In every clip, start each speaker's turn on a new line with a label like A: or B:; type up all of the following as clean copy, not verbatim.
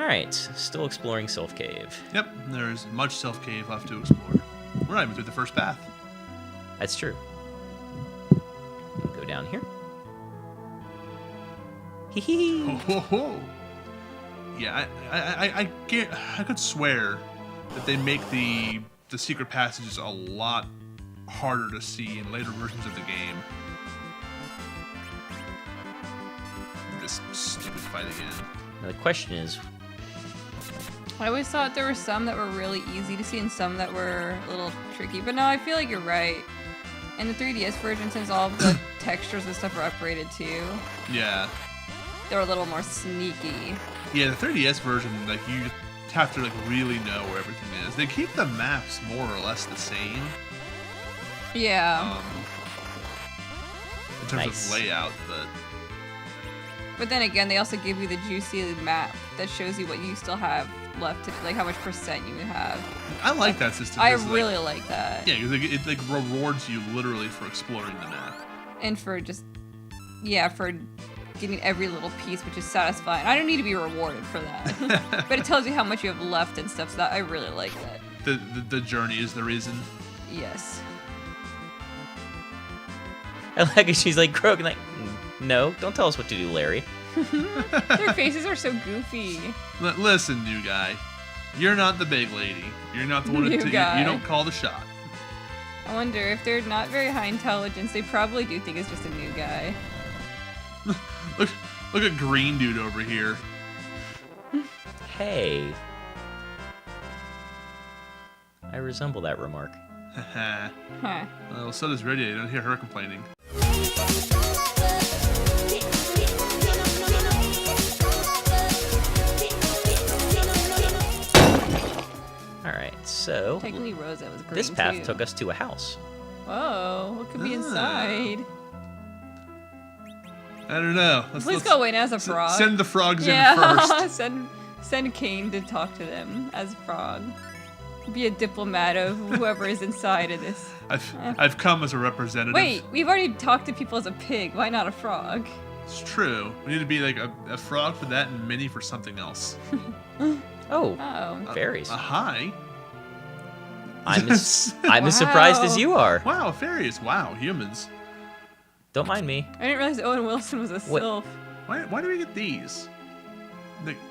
A: Alright, still exploring Sylph Cave.
B: Yep, there's much Sylph Cave left to explore. We're not even through the first path.
A: That's true. Go down here. Hee hee.
B: Ho, ho, ho. Yeah, I could swear that they make the secret passages a lot harder to see in later versions of the game. This stupid fight again.
A: Now the question is,
C: I always thought there were some that were really easy to see and some that were a little tricky, but no, I feel like you're right. In the 3DS version, since all of the textures and stuff are upgraded too,
B: Yeah.
C: they're a little more sneaky.
B: Yeah, the 3DS version, like, you have to, like, really know where everything is. They keep the maps more or less the same.
C: Yeah.
B: In terms
A: Nice.
B: of layout,
C: But then again, they also give you the juicy map that shows you what you still have left, like how much percent you have.
B: I like that system.
C: I
B: 'cause,
C: really like that.
B: Yeah, because it rewards you literally for exploring the map.
C: And for just, yeah, for getting every little piece, which is satisfying. I don't need to be rewarded for that. But it tells you how much you have left and stuff, so that I really like that.
B: The journey is the reason.
C: Yes.
A: I like it, she's like croaking like, no, don't tell us what to do, Larry.
C: Their faces are so goofy.
B: Listen, new guy. You're not the big lady. You're not the one
C: New
B: you
C: guy.
B: don't call the shot.
C: I wonder if they're not very high intelligence, they probably do think it's just a new guy.
B: Look at Green Dude over here.
A: Hey. I resemble that remark.
B: Haha.
C: Huh.
B: Well, so does Radio. You don't hear her complaining.
A: Alright, so
C: Technically, Rosa was green
A: this path
C: too.
A: took us to a house.
C: Whoa, what could be
B: Ah.
C: inside?
B: I don't know.
C: Please go in as a frog.
B: Send the frogs
C: yeah,
B: in first.
C: send Kane to talk to them as a frog. Be a diplomat of whoever is inside of this.
B: I've come as a representative.
C: Wait, we've already talked to people as a pig. Why not a frog?
B: It's true. We need to be like a frog for that and Minnie for something else.
A: Oh,
C: Oh.
A: fairies.
B: A hi.
A: I'm as surprised as
C: Wow.
A: you are.
B: Wow, fairies. Wow, humans.
A: Don't mind me.
C: I didn't realize Owen Wilson was a
A: What?
C: sylph.
B: Why do we get these?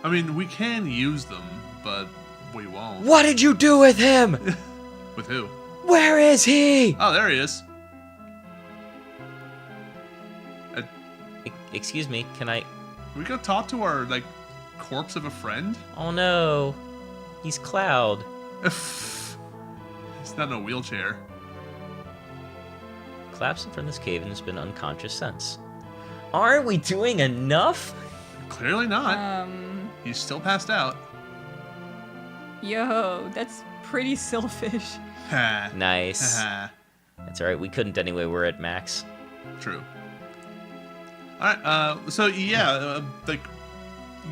B: I mean, we can use them, but we won't.
A: What did you do with him?
B: With who?
A: Where is he?
B: Oh, there he is.
A: Excuse me, can I...
B: We go talk to our, like, corpse of a friend?
A: Oh no. He's Cloud.
B: It's not in a wheelchair.
A: Collapsed from this cave and has been unconscious since. Aren't we doing enough?
B: Clearly not. He's still passed out.
C: Yo, that's pretty sylphish.
B: Ha.
A: Nice.
B: Ha.
A: That's alright, we couldn't anyway, we're at max.
B: True. Alright, so yeah, like,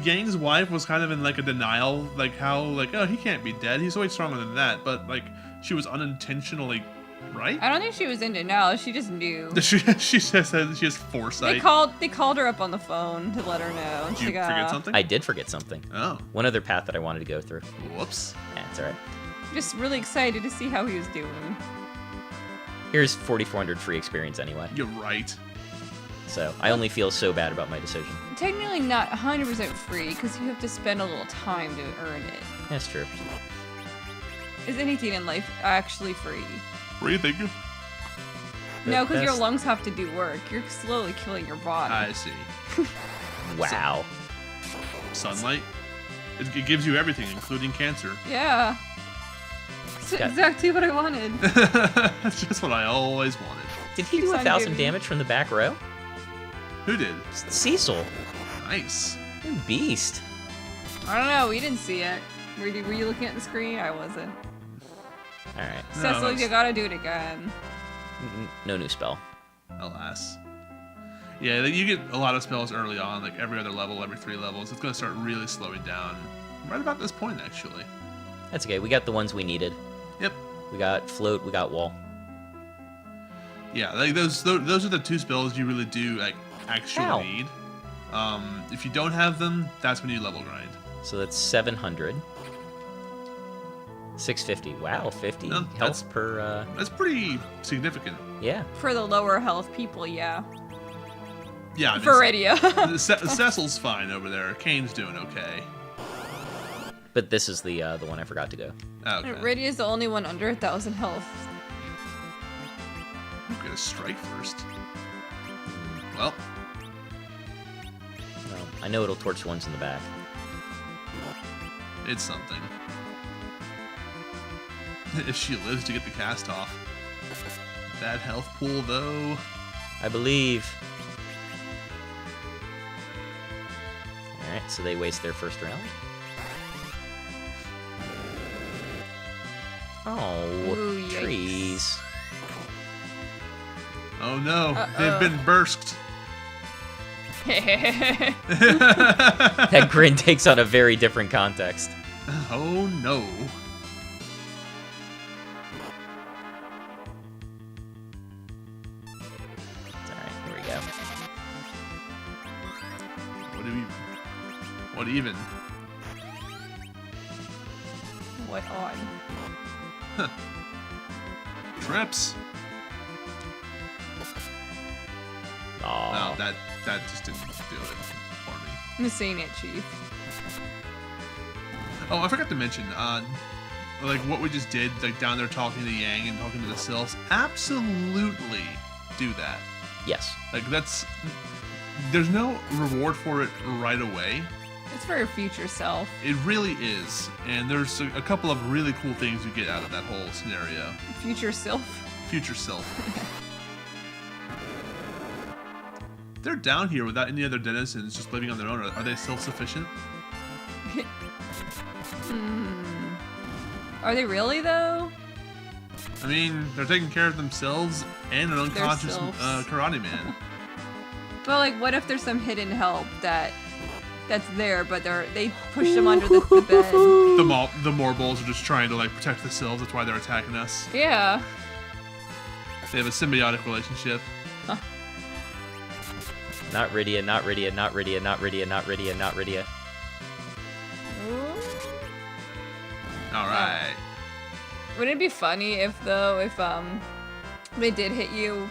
B: Yang's wife was kind of in, like, a denial, like, how, like, oh, he can't be dead, he's way stronger than that, but, like, she was unintentionally right?
C: I don't think she was in denial. She just knew.
B: She just said she has foresight.
C: They called her up on the phone to let her know.
B: Did you
C: She's like,
B: forget something?
A: I did forget something.
B: Oh.
A: One other path that I wanted to go through.
B: Whoops.
A: That's alright.
C: Just really excited to see how he was doing.
A: Here's 4,400 free experience anyway.
B: You're right.
A: So, I only feel so bad about my decision.
C: Technically not 100% free because you have to spend a little time to earn it.
A: That's true.
C: Is anything in life actually free?
B: Breathing.
C: No, because your
A: best-
C: lungs have to do work. You're slowly killing your body.
B: I see.
A: Wow.
B: Sunlight. It gives you everything, including cancer.
C: Yeah. It's
A: Got-
C: exactly what I wanted.
B: That's just what I always wanted.
A: Did he
C: Keeps
A: do
C: on
A: 1,000
C: giving.
A: damage from the back row?
B: Who did?
A: Cecil.
B: Nice.
A: You're a beast.
C: I don't know. We didn't see it. Were you looking at the screen? I wasn't.
A: Alright.
B: No,
C: Cecil,
B: that's-
C: you gotta do it again.
A: No new spell.
B: Alas. Yeah, like, you get a lot of spells early on, like every other level, every 3 levels. It's going to start really slowing down right about this point, actually.
A: That's okay. We got the ones we needed.
B: Yep.
A: We got float, we got wall.
B: Yeah, like those are the 2 spells you really do like actually
A: Ow.
B: need. If you don't have them, that's when you level grind.
A: So that's 700. 650. Wow, 50
B: No,
A: health per.
B: That's pretty significant.
A: Yeah.
C: For the lower health people, yeah.
B: Yeah, I mean,
C: Viridia.
B: Cecil's fine over there. Kane's doing okay.
A: But this is the one I forgot to go.
B: Okay.
C: Viridia's the only one under 1,000 health.
B: I'm gonna strike first. Well,
A: Well, I know it'll torch the ones in the back.
B: it's something. If she lives to get the cast off. Bad health pool, though.
A: I believe. Alright, so they waste their first round. Oh,
C: Ooh, yikes.
A: trees.
B: Oh no,
C: Uh-oh.
B: they've been bursked.
A: That grin takes on a very different context.
B: Oh no.
A: Alright, here we go.
B: What even?
C: What on?
B: Trips.
A: Aw.
B: No, that just didn't do it for me.
C: I'm seeing it, Chief.
B: Oh, I forgot to mention, like what we just did, like down there talking to Yang and talking to the Sylphs. Absolutely do that.
A: Yes.
B: Like there's no reward for it right away.
C: It's for your future self.
B: It really is, and there's a couple of really cool things you get out of that whole scenario.
C: Future self.
B: Future self. They're down here without any other denizens, just living on their own. Are they self-sufficient?
C: Are they really, though?
B: I mean, they're taking care of themselves and an unconscious
C: selves.
B: karate man.
C: But, like, what if there's some hidden help that's there, but they push them under the bed?
B: The Morbles are just trying to like protect the Sylphs. That's why they're attacking us.
C: Yeah.
B: They have a symbiotic relationship.
A: Not Rydia, not Rydia, not Rydia, not Rydia, not Rydia, not Rydia.
B: All right.
C: Wouldn't it be funny if they did hit you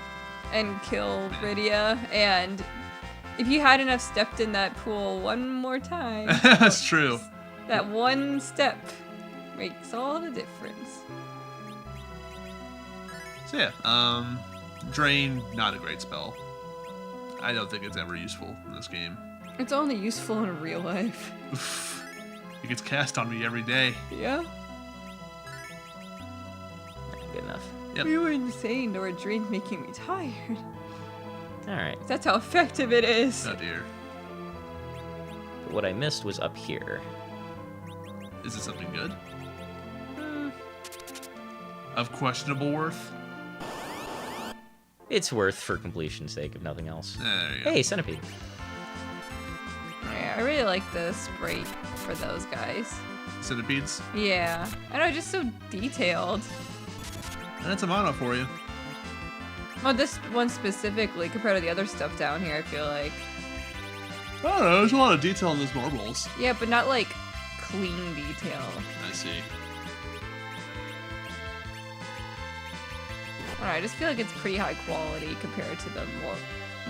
C: and kill Rydia, and if you hadn't have stepped in that pool one more time,
B: That's true.
C: that one step makes all the difference.
B: So yeah, Drain, not a great spell. I don't think it's ever useful in this game.
C: It's only useful in real life.
B: It gets cast on me every day.
C: Yeah.
A: Good enough.
B: Yep.
C: You were insane, or a drink making me tired.
A: Alright.
C: That's how effective it is.
B: Oh dear.
A: But what I missed was up here.
B: Is it something good? Of questionable worth?
A: It's worth for completion's sake, if nothing else.
B: There you go.
A: Hey, centipede.
C: Yeah, I really like the sprite for those guys.
B: Centipedes?
C: Yeah. I know, just so detailed.
B: That's a mono for you.
C: Well, this one specifically, compared to the other stuff down here, I feel like.
B: I don't know, there's a lot of detail in those marbles.
C: Yeah, but not like clean detail.
B: I see.
C: I don't know, I just feel like it's pretty high quality compared to the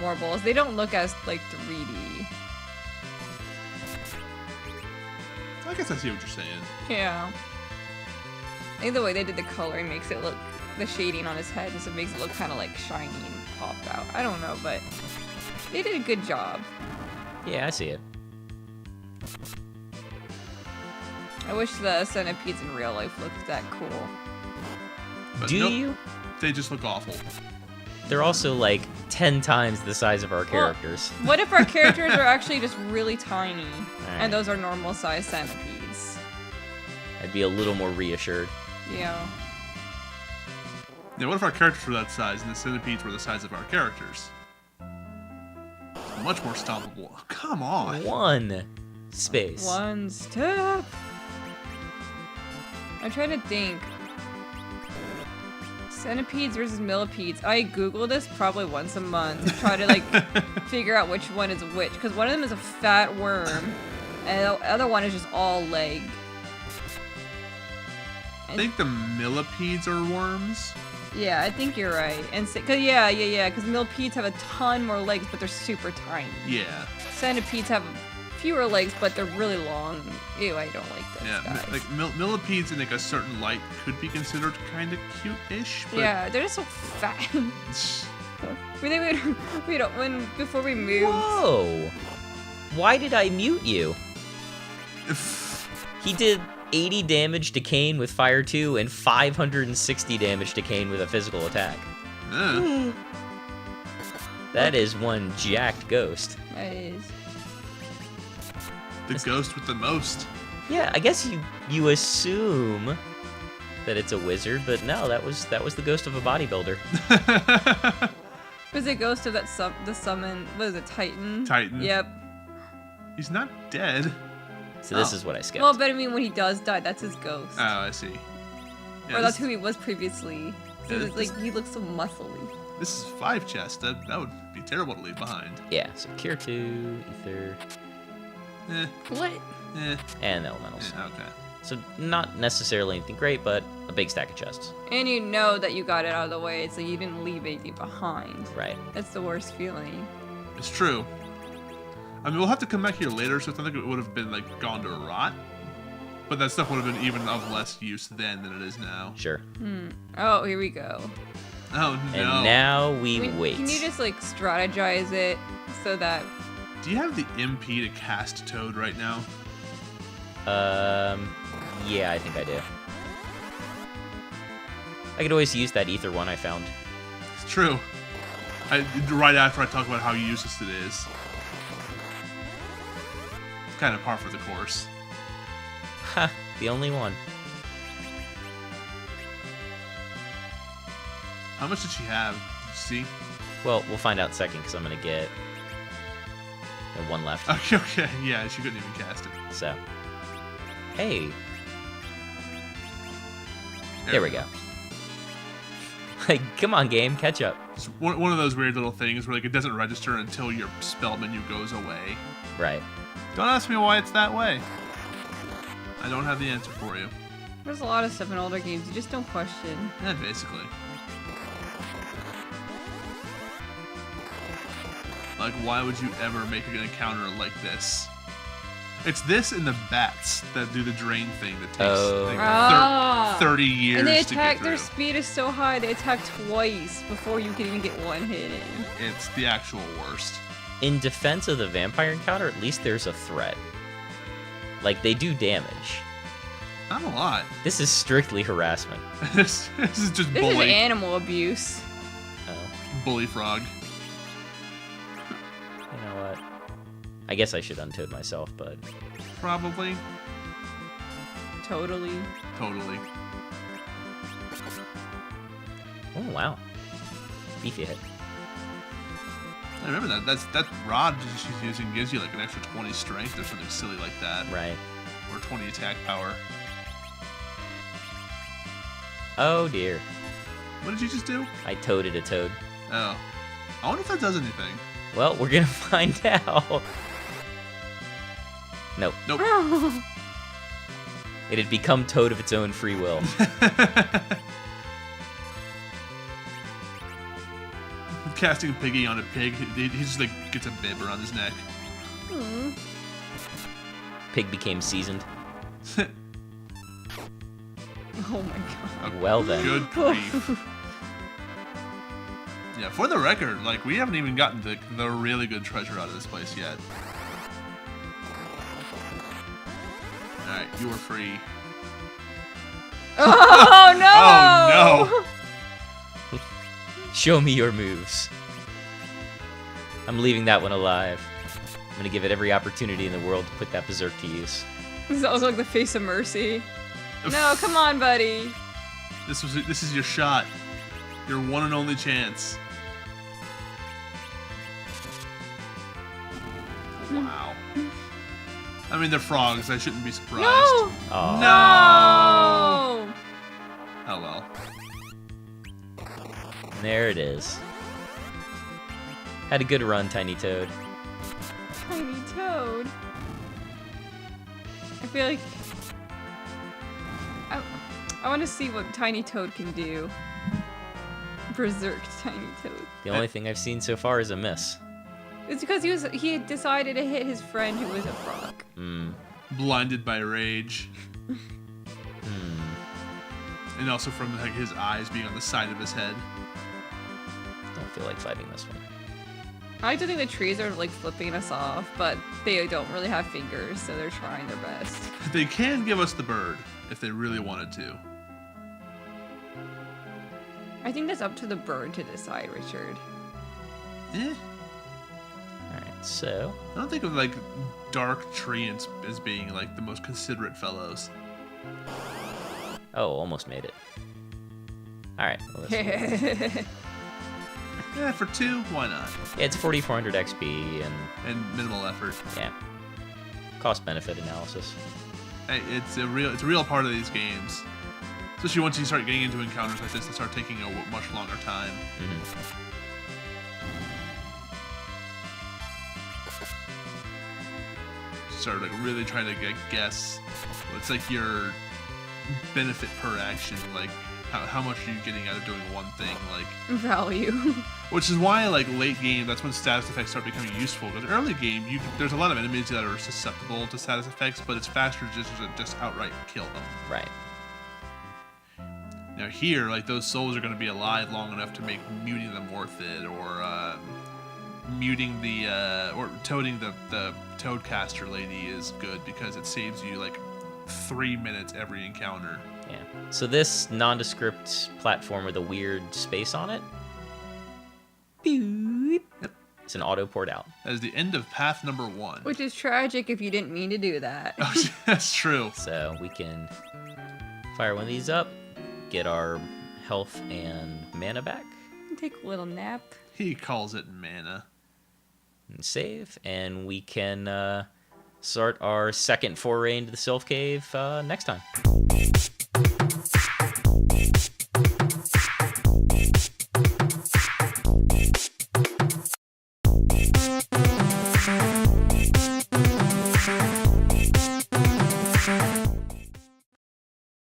C: marbles. They don't look as like 3D.
B: I guess I see what you're saying.
C: Yeah. I think the way they did the coloring makes it look, the shading on his head just makes it look kind of like shiny and pop out. I don't know, but they did a good job.
A: Yeah, I see it.
C: I wish the centipedes in real life looked that cool.
B: But
A: Do
B: nope,
A: you?
B: they just look awful.
A: They're also like 10 times the size of our characters.
C: What if our characters are actually just really tiny,
A: Alright.
C: and those are normal sized centipedes?
B: Oh.
A: I'd be a little more reassured.
C: Yeah.
B: Yeah, what if our characters were that size and the centipedes were the size of our characters? Much more stoppable. Oh, come on.
A: One space.
C: One step. I'm trying to think. Centipedes versus millipedes. I Google this probably once a month to try to like figure out which one is which, because one of them is a fat worm And the other one is just all leg.
B: I think the millipedes are worms.
C: Yeah, I think you're right. And because millipedes have a ton more legs, but they're super tiny.
B: Yeah.
C: Centipedes have fewer legs, but they're really long. Ew, I don't like those
B: Yeah,
C: guys.
B: like millipedes in like a certain light could be considered kind of cute-ish. But
C: Yeah, they're just so fat. Before we moved.
A: Whoa! Why did I mute you? He did 80 damage to Kane with Fire 2 and 560 damage to Kane with a physical attack. That is one jacked ghost.
C: That is.
B: The ghost with the most.
A: Yeah, I guess you assume that it's a wizard, but no, that was the ghost of a bodybuilder.
C: Was it ghost of the summon? What is it, Titan?
B: Titan.
C: Yep.
B: He's not dead.
A: So this is what I skipped.
C: Well, but I mean, when he does die, that's his ghost.
B: Oh, I see. Yeah,
C: Or that's who he was previously. So
B: Yeah,
C: it's like he looks so muscly.
B: This is 5 chests. That would be terrible to leave behind.
A: Yeah, so Cure 2, Ether,
C: What?
A: and Elementals.
B: Yeah, okay.
A: So not necessarily anything great, but a big stack of chests.
C: And you know that you got it out of the way, so you didn't leave anything behind.
A: Right.
C: That's the worst feeling.
B: It's true. I mean, we'll have to come back here later, so it's not like it would have been, like, gone to rot. But that stuff would have been even of less use then than it is now.
A: Sure.
C: Oh, here we go.
B: Oh, no.
A: And now we wait.
C: Can you just, like, strategize it so that...
B: Do you have the MP to cast Toad right now?
A: Yeah, I think I do. I could always use that Ether one I found.
B: It's true. Right after I talk about how useless it is. It's kind of par for the course.
A: Ha, the only one.
B: How much did she have? Did you see?
A: Well, we'll find out in a second, because I'm going to get one left.
B: Okay, yeah, she couldn't even cast it.
A: So, hey. There we go. Like, come on, game, catch up.
B: It's one of those weird little things where like it doesn't register until your spell menu goes away.
A: Right.
B: Don't ask me why it's that way. I don't have the answer for you.
C: There's a lot of stuff in older games you just don't question.
B: Yeah, basically. Like, why would you ever make an encounter like this? It's this and the bats that do the drain thing that takes like 30 years
C: and they
B: to
C: attack,
B: get
C: their
B: through.
C: speed is so high, they attack twice before you can even get one hit in.
B: It's the actual worst.
A: In defense of the vampire encounter, at least there's a threat. Like, they do damage.
B: Not a lot.
A: This is strictly harassment.
B: This is just
C: This
B: bully.
C: is animal abuse.
A: Oh,
B: Bully frog.
A: you know what? I guess I should untoad myself, but...
B: Probably.
C: Totally.
B: Totally.
A: Oh, wow. Beefy hit.
B: I remember that rod she's using gives you like an extra 20 strength or something silly like that.
A: Right.
B: Or 20 attack power.
A: Oh, dear.
B: What did you just do?
A: I toaded a toad.
B: Oh. I wonder if that does anything.
A: Well, we're gonna find out. Nope.
B: Nope.
A: It had become toad of its own free will.
B: Casting Piggy on a pig, he just like gets a bib around his neck.
A: Pig became seasoned.
C: Oh my god.
A: Well then.
B: Good grief. Yeah, for the record, like we haven't even gotten the really good treasure out of this place yet. Alright, you are free.
C: Oh no!
B: Oh no!
A: Show me your moves. I'm leaving that one alive. I'm gonna give it every opportunity in the world to put that berserk to use.
C: This is also like the face of mercy. No, come on, buddy.
B: This is your shot. Your one and only chance. Wow. I mean, they're frogs. I shouldn't be surprised.
C: No!
A: Oh.
C: No!
B: Oh well.
A: There it is. Had a good run, Tiny Toad.
C: Tiny Toad. I feel like I want to see what Tiny Toad can do. Berserk Tiny Toad.
A: The only thing I've seen so far is a miss.
C: It's because he had decided to hit his friend who was a frog.
B: Blinded by rage. And also from like his eyes being on the side of his head.
A: Don't feel like fighting this one.
C: I like to think the trees are like flipping us off, but they don't really have fingers, so they're trying their best.
B: They can give us the bird if they really wanted to.
C: I think that's up to the bird to decide, Richard.
A: Alright, so...
B: I don't think of like dark treants as being like the most considerate fellows.
A: Oh, almost made it. Alright, well,
B: Yeah, for 2, why not?
A: it's 4,400 XP
B: And minimal effort.
A: yeah. Cost-benefit analysis.
B: Hey, it's a real part of these games. Especially once you start getting into encounters like this, they start taking a much longer time. Start like really trying to guess what's like your benefit per action, like how much are you getting out of doing one thing, like
C: Value.
B: which is why like late game, that's when status effects start becoming useful. Because early game, there's a lot of enemies that are susceptible to status effects, but it's faster to just outright kill them.
A: Right.
B: Now here, like those souls are going to be alive long enough to make muting them worth it, or muting or toading the Toadcaster lady is good because it saves you like 3 minutes every encounter.
A: Yeah. So this nondescript platform with a weird space on it,
B: Yep.
A: it's an auto port out.
B: That is the end of path number 1.
C: Which is tragic if you didn't mean to do that.
B: Oh, that's true.
A: So we can fire one of these up, get our health and mana back,
C: Take a little nap.
B: He calls it mana.
A: and save, and we can start our second foray into the Sylph Cave next time.